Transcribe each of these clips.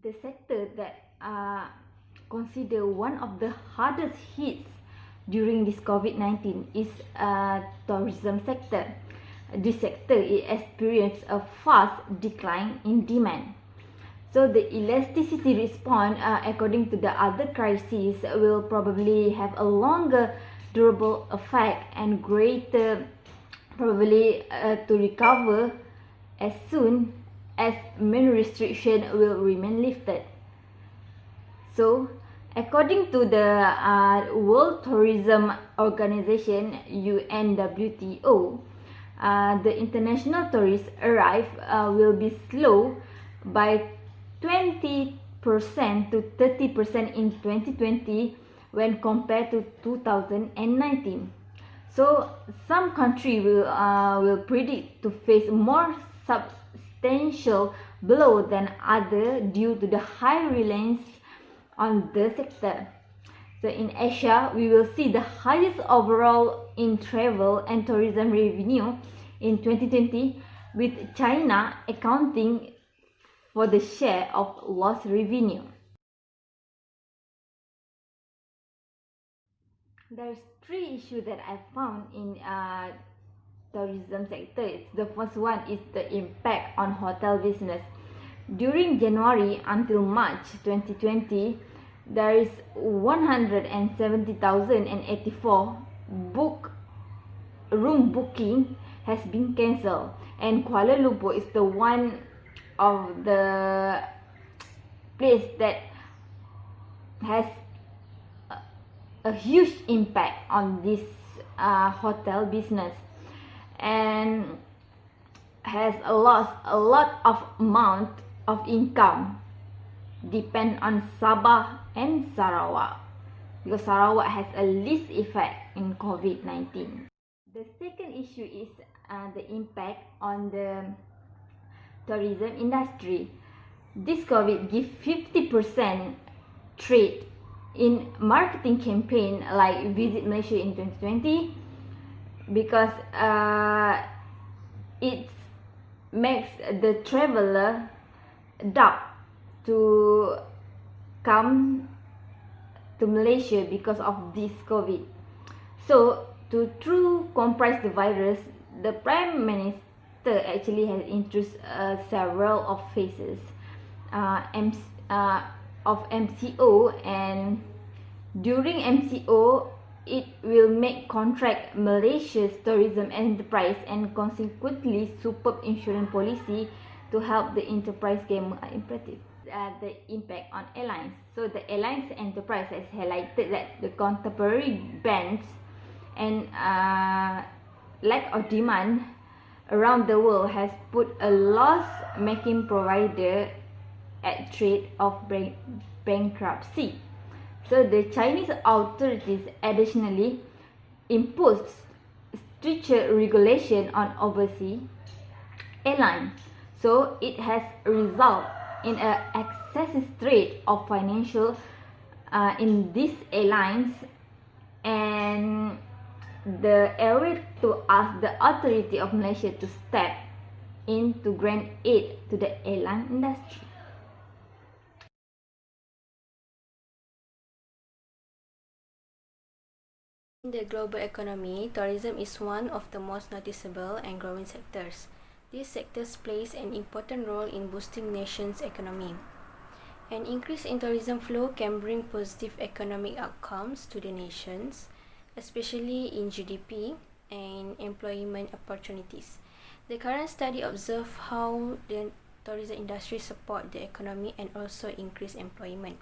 The sector that considered one of the hardest hits during this COVID-19 is tourism sector. This sector experienced a fast decline in demand. So the elasticity response, according to the other crises, will probably have a longer durable effect and greater probably to recover as soon as main restriction will remain lifted. So, according to the World Tourism Organization (UNWTO), the international tourist arrive will be slow by 20% to 30% in 2020 when compared to 2019. So some country will predict to face more substantial blow than other due to the high reliance on the sector. So in Asia, we will see the highest overall in travel and tourism revenue in 2020, with China accounting for the share of lost revenue. There's three issues that I found in tourism sector. The first one is the impact on hotel business. During January until March 2020, there is 170,084 room booking has been cancelled, and Kuala Lumpur is the one of the place that has a huge impact on this hotel business and has a lot of amount of income depend on Sabah and Sarawak, because Sarawak has a least effect in COVID-19. The second issue is the impact on the tourism industry. This COVID gives 50% trade in marketing campaign like Visit Malaysia in 2020, because it makes the traveler doubt to come to Malaysia because of this COVID. So to true compress the virus, the Prime Minister actually has introduced several of phases of MCO, and during MCO it will make contract Malaysia's tourism enterprise and consequently superb insurance policy to help the enterprise game imperative. The impact on airlines. So the airlines enterprise has highlighted that the contemporary bans and lack of demand around the world has put a loss-making provider at threat of bankruptcy. So the Chinese authorities additionally imposed stricter regulation on overseas airlines. So it has resulted in an excessive threat of financial in these airlines, and the area to ask the authority of Malaysia to step in to grant aid to the airline industry. In the global economy, tourism is one of the most noticeable and growing sectors. These sectors plays an important role in boosting nations' economy. An increase in tourism flow can bring positive economic outcomes to the nations, especially in GDP and employment opportunities. The current study observes how the tourism industry support the economy and also increase employment.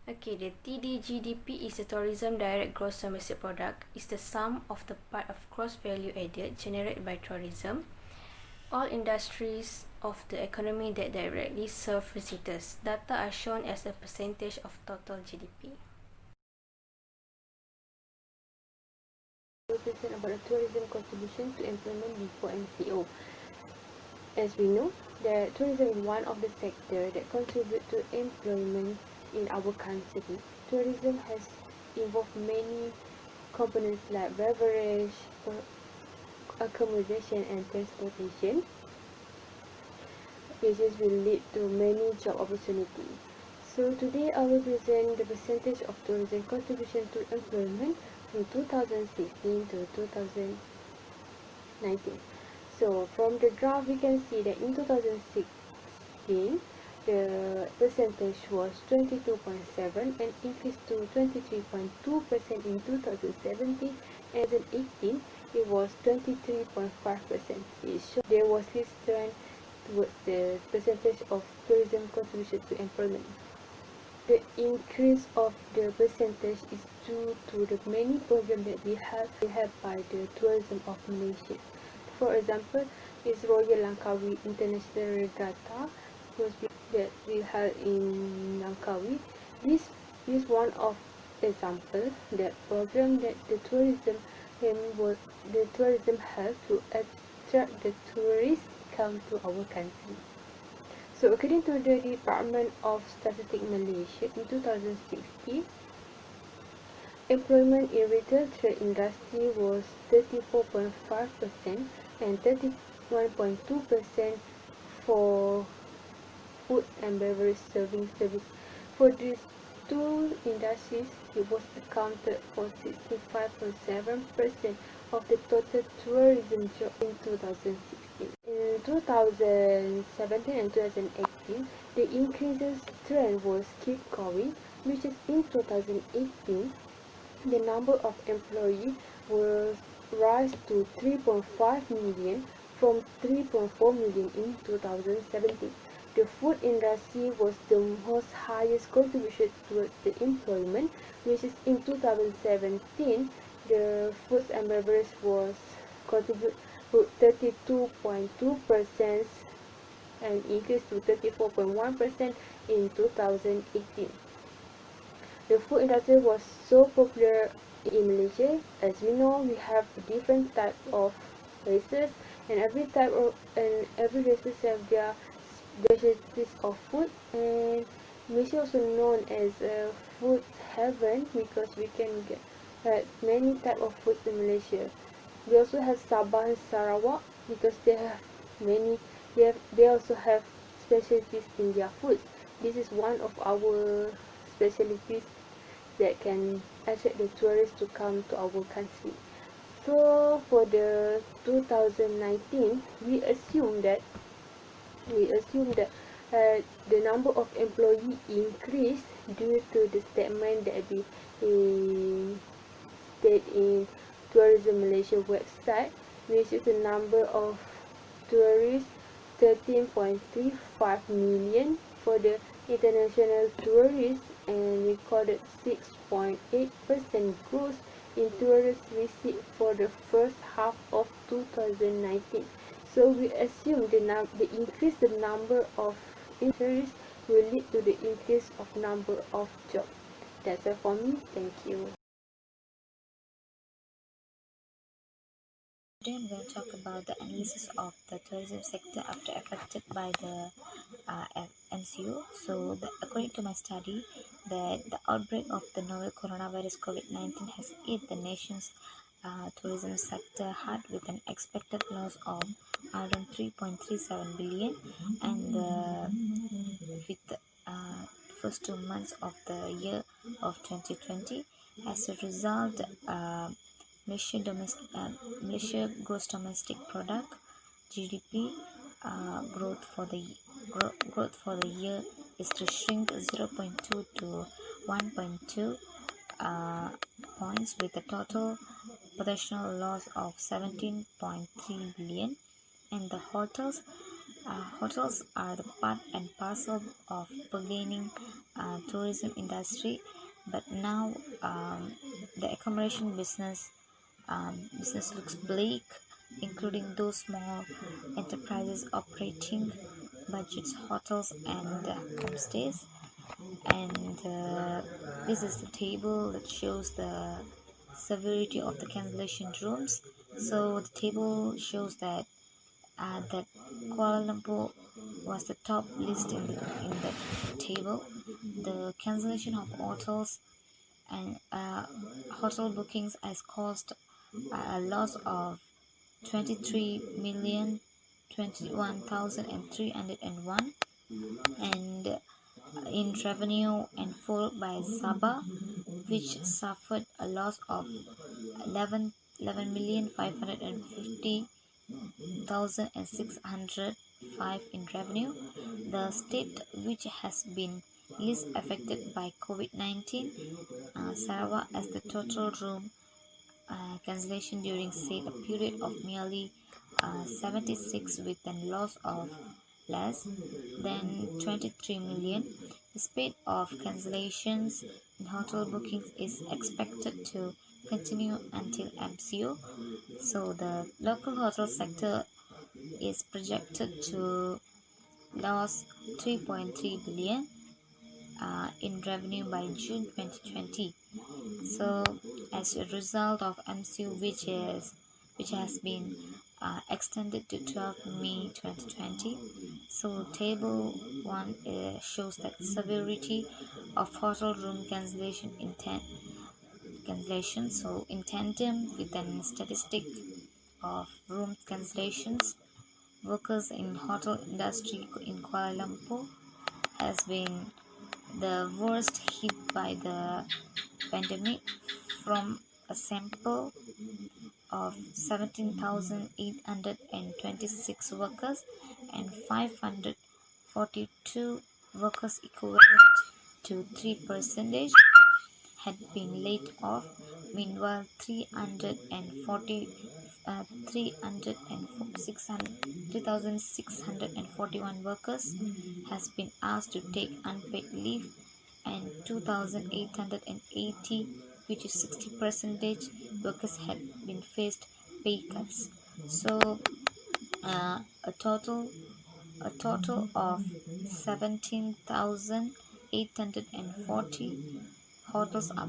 Okay, the TDGDP is the tourism direct gross domestic product. Is the sum of the part of gross value added generated by tourism, all industries of the economy that directly serve visitors. Data are shown as a percentage of total GDP. Question about the tourism contribution to employment before MCO. As we know, that tourism is one of the sectors that contribute to employment in our country. Tourism has involved many components like beverage, accommodation and transportation. which will lead to many job opportunities. So today I will present the percentage of tourism contribution to employment from 2016 to 2019. So from the graph we can see that in 2016 the percentage was 22.7 and increased to 23.2% in 2017, and in 2018 it was 23.5%. It shows there was this trend towards the percentage of tourism contribution to employment. The increase of the percentage is due to the many programs that we have by the tourism of Malaysia. For example, is Royal Langkawi International Regatta that we held in Langkawi. This is one of example that program that the tourism has to attract the tourists come to our country. So according to the Department of Statistics Malaysia in 2016, employment in retail trade industry was 34.5% and 31.2% for food and beverage serving service. For these two industries, it was accounted for 65.7% of the total tourism job in 2016. In 2017 and 2018, the increases trend was keep going, which is in 2018, the number of employees was rise to 3.5 million from 3.4 million in 2017. The food industry was the most highest contribution towards the employment, which is in 2017, the food and beverage was contribute to 32.2% and increased to 34.1% in 2018. The food industry was so popular in Malaysia. As we know, we have different type of races, and every races have their specialties of food, and Malaysia also known as a food heaven because we can get many type of food in Malaysia. We also have Sabah and Sarawak because they have many. They also have specialties in their food. This is one of our specialties that can attract the tourists to come to our country. So for the 2019, we assume that the number of employees increased due to the statement that we state in Tourism Malaysia website, which is the number of tourists 13.35 million for the international tourists, and recorded 6.8% growth in tourist receipts for the first half of 2019. So we assume the increase the number of tourists will lead to the increase of number of jobs. That's all for me. Thank you. Today I'm going to talk about the analysis of the tourism sector after affected by the MCO. So, according to my study, that the outbreak of the novel coronavirus COVID-19 has hit the nation's tourism sector hard with an expected loss of around 3.37 billion, and with the first 2 months of the year of 2020, as a result, Malaysia gross domestic product (GDP) growth for the year is to shrink 0.2 to 1.2 points, with a total potential loss of 17.3 billion. And the hotels are the part and parcel of burgeoning tourism industry, but now the accommodation business looks bleak, including those small enterprises operating budget hotels and homestays. And this is the table that shows the severity of the cancellation rooms. So the table shows that Kuala Lumpur was the top list in the table. The cancellation of hotels and hotel bookings has caused a loss of 23 million 21,301, and in revenue, and followed by Sabah, which suffered a loss of 11,550,605 in revenue. The state which has been least affected by COVID-19, Sarawak, as the total room cancellation during say a period of merely 76, with a loss of less than 23 million. The speed of cancellations in hotel bookings is expected to continue until MCO. So the local hotel sector is projected to lose 3.3 billion in revenue by June 2020. So as a result of MCO, which has been extended to 12 May 2020. So table 1 shows that severity of hotel room cancellation so in tandem with an statistic of room cancellations, workers in hotel industry in Kuala Lumpur has been the worst hit by the pandemic. From a sample of 17,826 workers, and 542 workers, equivalent to 3%, had been laid off. Meanwhile, 3,641 workers has been asked to take unpaid leave, and 2,880, which is 60%, workers had been faced pay cuts. So a total of 17,840 hotels are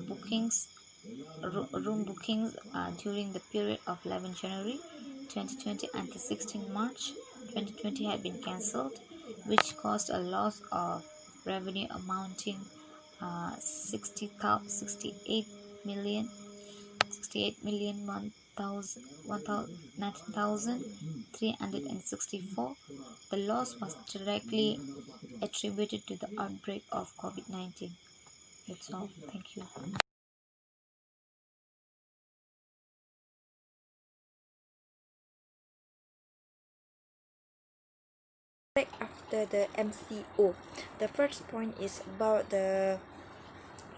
room bookings during the period of 11 January 2020 until 16 March 2020 had been cancelled, which caused a loss of revenue amounting 68 million 19,364. The loss was directly attributed to the outbreak of COVID-19. That's all. Thank you. After the MCO, the first point is about the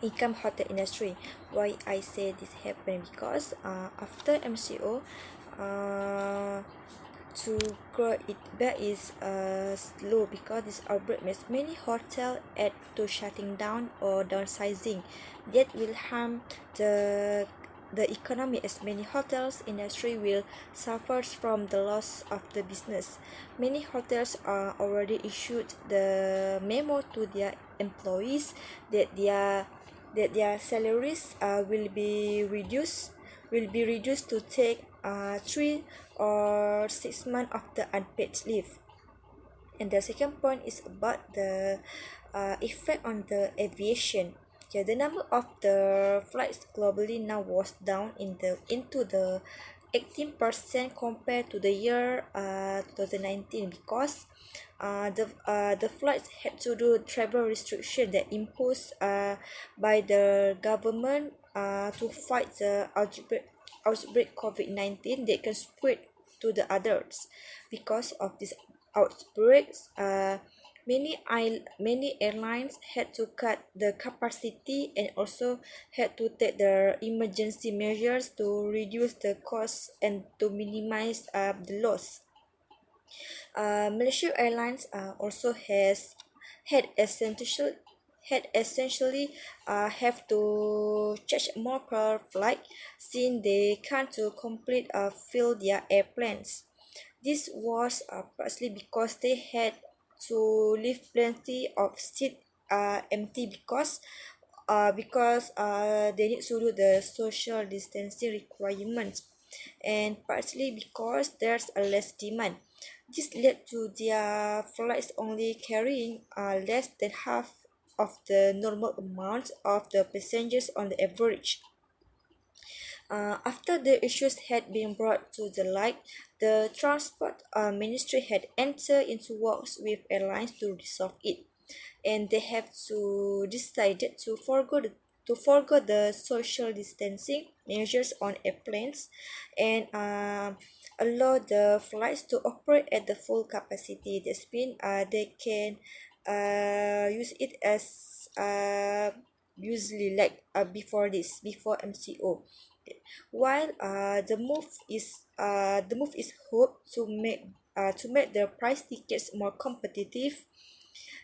income hotel industry. Why I say this happened, because after MCO, to grow it back is slow, because this outbreak makes many hotel at to shutting down or downsizing. That will harm the economy, as many hotels industry will suffer from the loss of the business. Many hotels are already issued the memo to their employees that their salaries will be reduced to take 3 or 6 months of the unpaid leave. And the second point is about the effect on the aviation. Yeah, the number of the flights globally now was down into the 18% compared to the year 2019, because the flights had to do travel restriction that imposed by the government to fight the outbreak COVID-19 that can spread to the others. Because of these outbreaks, many airlines had to cut the capacity and also had to take the emergency measures to reduce the costs and to minimize the loss. Malaysia Airlines also had essentially have to charge more per flight, since they can't to complete fill their airplanes. This was partly because they had to leave plenty of seats empty, because they need to do the social distancing requirements, and partly because there's a less demand. This led to their flights only carrying less than half of the normal amount of the passengers on the average. After the issues had been brought to the light, the Transport Ministry had entered into works with airlines to resolve it, and they have to decided to forego the social distancing measures on airplanes and allow the flights to operate at the full capacity. This means they can use it as usually like before MCO. While the move is hoped to make the price tickets more competitive.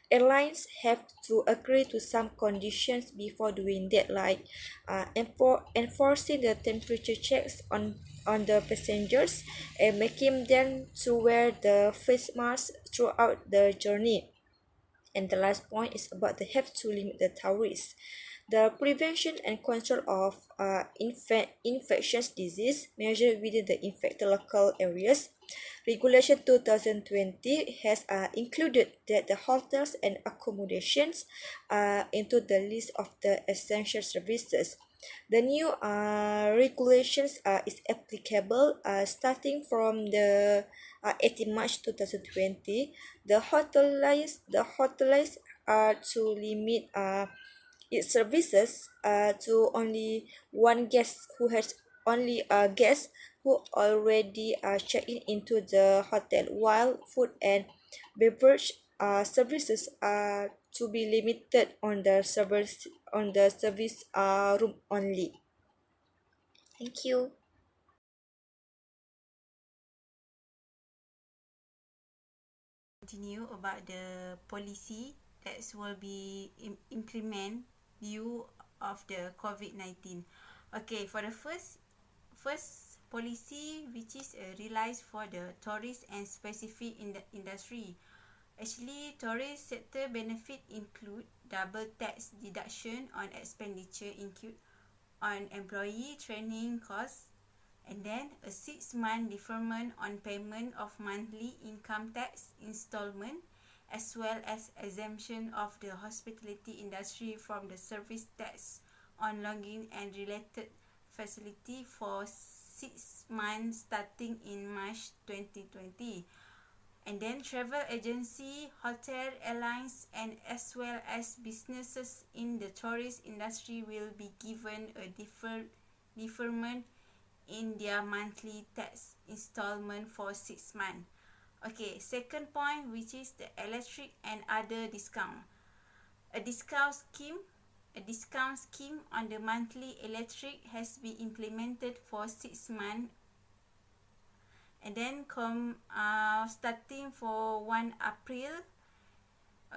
Airlines have to agree to some conditions before doing that, like enforcing the temperature checks on the passengers and making them to wear the face mask throughout the journey. And the last point is about they have to limit the tourists. The prevention and control of infectious disease measured within the infected local areas. Regulation 2020 has included that the hotels and accommodations into the list of the essential services. The new regulations is applicable starting from the 18 March 2020. The hoteliers are to limit its services to only one guest who has only a guest who already checked in into the hotel, while food and beverage services are to be limited on the service room only. Thank you. Continue about the policy that will be implement due of the COVID-19. Okay, for the first policy, which is realized for the tourist and specific in the industry. Actually, tourist sector benefit include double tax deduction on expenditure incurred on employee training costs, and then a 6-month deferment on payment of monthly income tax installment, as well as exemption of the hospitality industry from the service tax on lodging and related facility for 6 months starting in March 2020. And then travel agency, hotel, airlines, and as well as businesses in the tourist industry will be given a deferment in their monthly tax installment for 6 months. Okay, second point, which is the electric and other discount. A discount scheme on the monthly electric has been implemented for 6 months, and then starting for 1 April.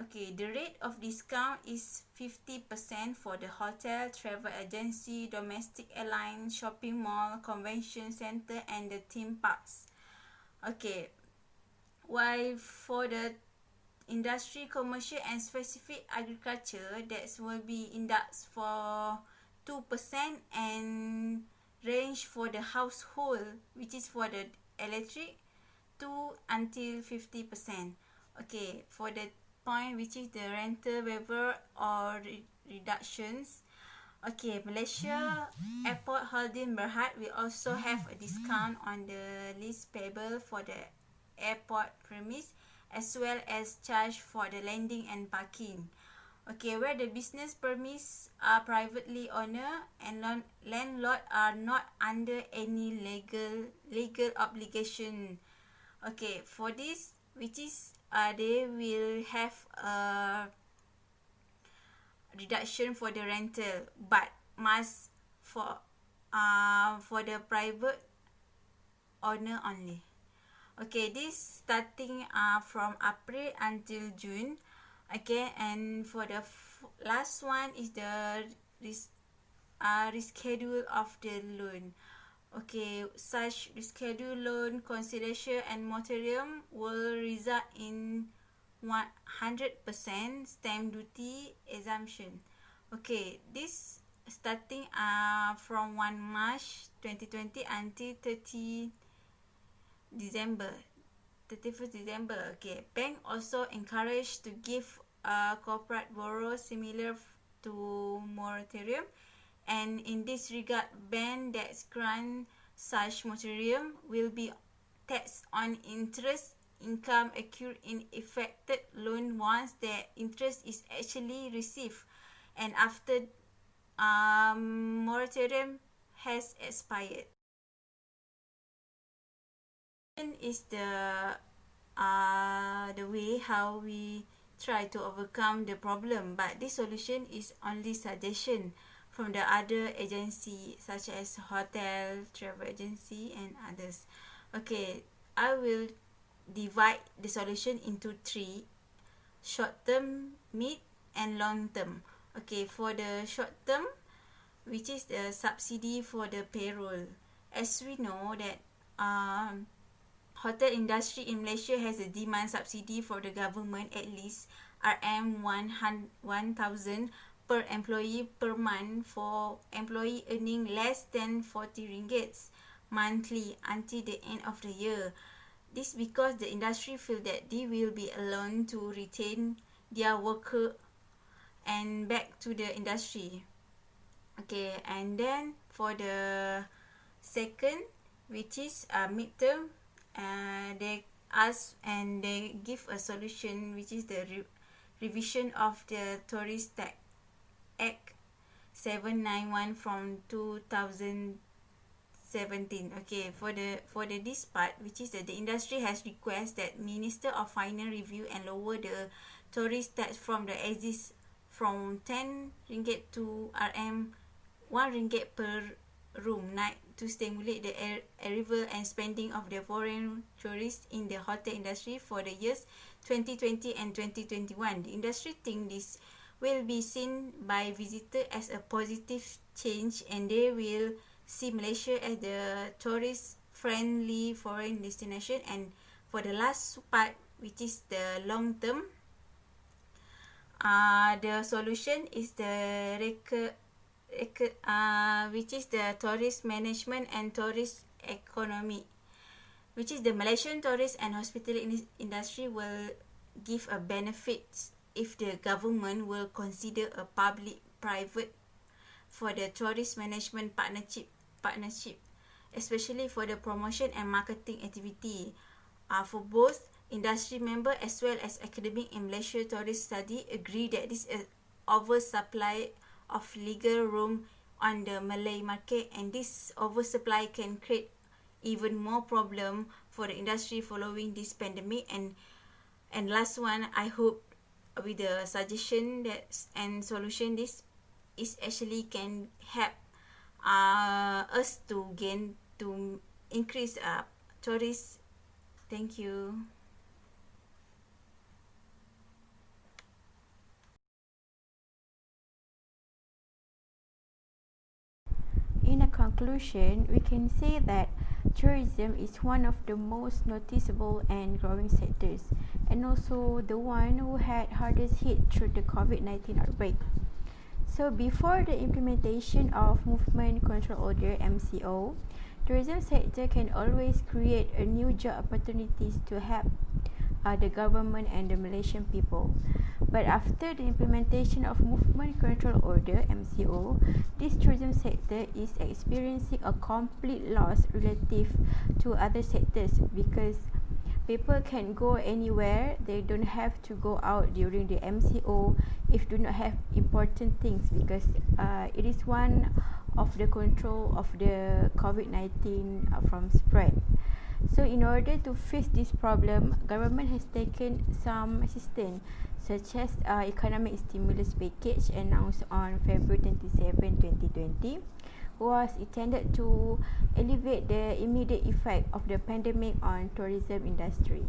Okay, the rate of discount is 50% for the hotel, travel agency, domestic airline, shopping mall, convention center, and the theme parks. Okay, while for the industry, commercial, and specific agriculture, that will be indexed for 2% and range for the household, which is for the electric, 2 until 50%. Okay, for the point which is the rental waiver or reductions. Okay, Malaysia Airport Holding Berhad will also have a discount on the lease payable for the airport premise, as well as charge for the landing and parking. Okay, where the business premises are privately owned and landlord are not under any legal obligation. Okay, for this, which is they will have a reduction for the rental, but must for the private owner only. Okay, this starting from April until June. Okay, and for the last one is the reschedule of the loan. Okay, such reschedule loan consideration and moratorium will result in 100% stamp duty exemption. Okay, this starting from 1 March 2020 until 31st December. Okay, bank also encouraged to give corporate borrow similar to moratorium, and in this regard, ban that grant such moratorium will be taxed on interest income accrued in affected loan once the interest is actually received and after moratorium has expired. Is the way how we try to overcome the problem, but this solution is only suggestion from the other agency such as hotel, travel agency and others. Okay, I will divide the solution into three: short term, mid and long term. Okay, for the short term, which is the subsidy for the payroll, as we know that hotel industry in Malaysia has a demand subsidy for the government at least RM1,000 per employee per month for employee earning less than 40 ringgit monthly until the end of the year. This because the industry feel that they will be alone to retain their worker and back to the industry. Okay, and then for the second, which is midterm, they ask and they give a solution, which is the revision of the Tourist Tax Act 791 from 2017. Okay, for the this part, which is that the industry has requested that Minister of Finance review and lower the tourist tax from the exist from 10 ringgit to RM 1 ringgit per room night to stimulate the arrival and spending of the foreign tourists in the hotel industry for the years 2020 and 2021. The industry thinks this will be seen by visitors as a positive change and they will see Malaysia as the tourist-friendly foreign destination. And for the last part, which is the long term, the solution is the which is the tourist management and tourist economy, which is the Malaysian tourist and hospitality industry will give a benefit if the government will consider a public-private for the tourist management partnership, especially for the promotion and marketing activity. For both industry member as well as academic in Malaysia tourist study agree that this is oversupply of legal room on the Malay market, and this oversupply can create even more problem for the industry following this pandemic. And last one, I hope with the suggestion that and solution, this is actually can help us to gain to increase tourists. Thank you. In a conclusion, we can say that tourism is one of the most noticeable and growing sectors, and also the one who had hardest hit through the COVID-19 outbreak. So before the implementation of Movement Control Order MCO, tourism sector can always create a new job opportunities to help the government and the Malaysian people. But after the implementation of Movement Control Order MCO, this tourism sector is experiencing a complete loss relative to other sectors because people can go anywhere. They don't have to go out during the MCO if do not have important things, because it is one of the control of the COVID-19 from spread. So in order to face this problem, government has taken some assistance such as economic stimulus package announced on February 27, 2020, was intended to alleviate the immediate effect of the pandemic on tourism industry.